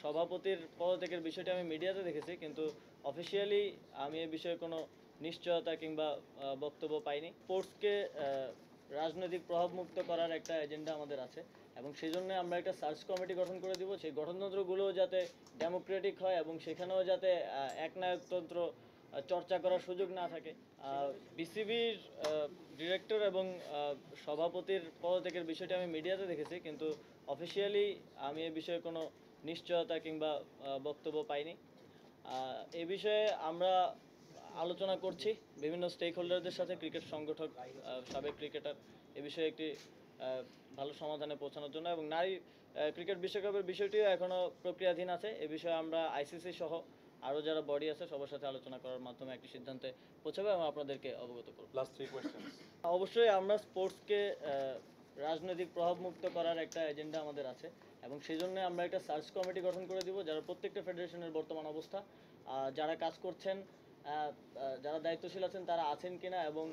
সভাপতির পদত্যাগের বিষয়টি আমি মিডিয়াতে দেখেছি, কিন্তু অফিসিয়ালি আমি এ বিষয়ে কোনো নিশ্চয়তা কিংবা বক্তব্য পাইনি। স্পোর্টসকে রাজনৈতিক প্রভাবমুক্ত করার একটা এজেন্ডা আমাদের আছে এবং সেই জন্য আমরা একটা সার্চ কমিটি গঠন করে দিব। সেই গঠনতন্ত্রগুলো যাতে ডেমোক্রেটিক হয় এবং সেখানেও যাতে একনায়কতন্ত্র চর্চা করার সুযোগ না থাকে। বিসিবির ডিরেক্টর এবং সভাপতির পদত্যাগের বিষয়টি আমি মিডিয়াতে দেখেছি, কিন্তু অফিসিয়ালি আমি এ বিষয়ে কোনো নিশ্চয়তা কিংবা বক্তব্য পাইনি। এ বিষয়ে আমরা আলোচনা করছি বিভিন্ন স্টেক হোল্ডারদের সাথে, ক্রিকেট সংগঠক, সাবেক ক্রিকেটার, এ বিষয়ে একটি ভালো সমাধানে পৌঁছানোর জন্য। এবং নারী ক্রিকেট বিশ্বকাপের বিষয়টিও এখনও প্রক্রিয়াধীন আছে। এ বিষয়ে আমরা আইসিসি সহ আরও যারা বডি আছে সবার সাথে আলোচনা করার মাধ্যমে একটি সিদ্ধান্তে পৌঁছাবে এবং আপনাদেরকে অবগত করব। অবশ্যই আমরা স্পোর্টসকে রাজনৈতিক প্রভাবমুক্ত করার একটা এজেন্ডা আমাদের আছে এবং সেই জন্য আমরা একটা সার্চ কমিটি গঠন করে দিব, যারা প্রত্যেকটা ফেডারেশনের বর্তমান অবস্থা, যারা কাজ করছেন, যারা দায়িত্বশীল আছেন তারা আছেন কিনা এবং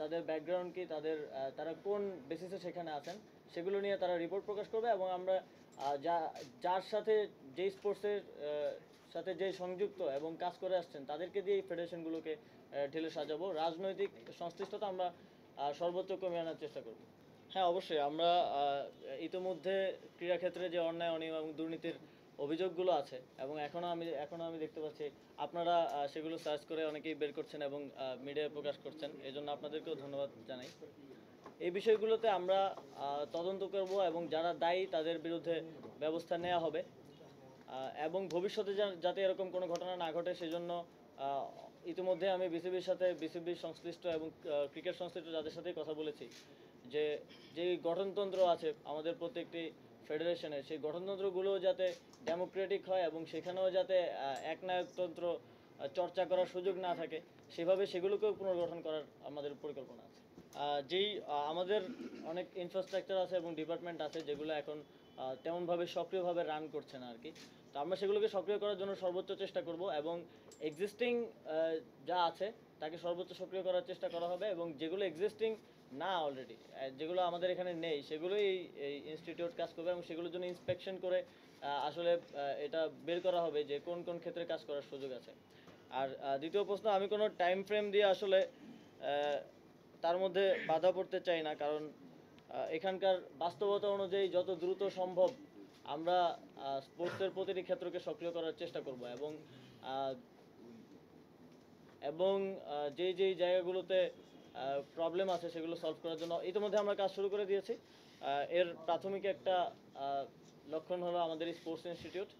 তাদের ব্যাকগ্রাউন্ড কি, তারা কোন বেসিসে সেখানে আছেন, সেগুলো নিয়ে তারা রিপোর্ট প্রকাশ করবে এবং আমরা যার সাথে যেই স্পোর্টসের সাথে যেই সংযুক্ত এবং কাজ করে আসছেন তাদেরকে দিয়ে এই ফেডারেশনগুলোকে ঢেলে সাজাবো। রাজনৈতিক সংশ্লিষ্টতা আমরা সর্বোচ্চ কমিয়ে আনার চেষ্টা করব। হ্যাঁ, অবশ্যই আমরা ইতিমধ্যে ক্রীড়াক্ষেত্রে যে অন্যায়, অনিয়ম এবং দুর্নীতির অভিযোগগুলো আছে এবং এখনও আমি দেখতে পাচ্ছি আপনারা সেগুলো সার্চ করে অনেকেই বের করছেন এবং মিডিয়ায় প্রকাশ করছেন, এজন্য আপনাদেরকেও ধন্যবাদ জানাই। এই বিষয়গুলোতে আমরা তদন্ত করব এবং যারা দায়ী তাদের বিরুদ্ধে ব্যবস্থা নেওয়া হবে এবং ভবিষ্যতে যাতে এরকম কোনো ঘটনা না ঘটে সেজন্য ইতিমধ্যে আমি বিসিবির সংশ্লিষ্ট এবং ক্রিকেট সংশ্লিষ্ট যাদের সাথেই কথা বলেছি যে যেই গঠনতন্ত্র আছে আমাদের প্রত্যেকটি ফেডারেশনের, সেই গঠনতন্ত্রগুলো যাতে ডেমোক্রেটিক হয় এবং সেখানেও যাতে একনায়কতন্ত্র চর্চা করার সুযোগ না থাকে, সেভাবে সেগুলোকেও পুনর্গঠন করার আমাদের পরিকল্পনা আছে। আমাদের অনেক ইনফ্রাস্ট্রাকচার আছে এবং ডিপার্টমেন্ট আছে যেগুলো এখন তেমনভাবে সক্রিয়ভাবে রান করছে না আর কি। তো আমরা সেগুলোকে সক্রিয় করার জন্য সর্বোচ্চ চেষ্টা করব এবং এক্সিস্টিং যা আছে তাকে সর্বোচ্চ সক্রিয় করার চেষ্টা করা হবে এবং যেগুলো এক্সিস্টিং না অলরেডি, যেগুলো আমাদের এখানে নেই, সেগুলোই এই ইনস্টিটিউট কাজ করবে এবং সেগুলোর জন্য ইন্সপেকশন করে আসলে এটা বের করা হবে যে কোন কোন ক্ষেত্রে কাজ করার সুযোগ আছে। আর দ্বিতীয় প্রশ্ন, আমি কোনো টাইম ফ্রেম দিয়ে আসলে তার মধ্যে বাধা পড়তে চাই না, কারণ এখানকার বাস্তবতা অনুযায়ী যত দ্রুত সম্ভব আমরা স্পোর্টসের প্রতিটি ক্ষেত্রকে সক্রিয় করার চেষ্টা করব এবং যেই জায়গাগুলোতে প্রবলেম আছে সেগুলো সলভ করার জন্য ইতিমধ্যে আমরা কাজ শুরু করে দিয়েছি। এর প্রাথমিক একটা লক্ষণ হলো আমাদের স্পোর্টস ইনস্টিটিউট।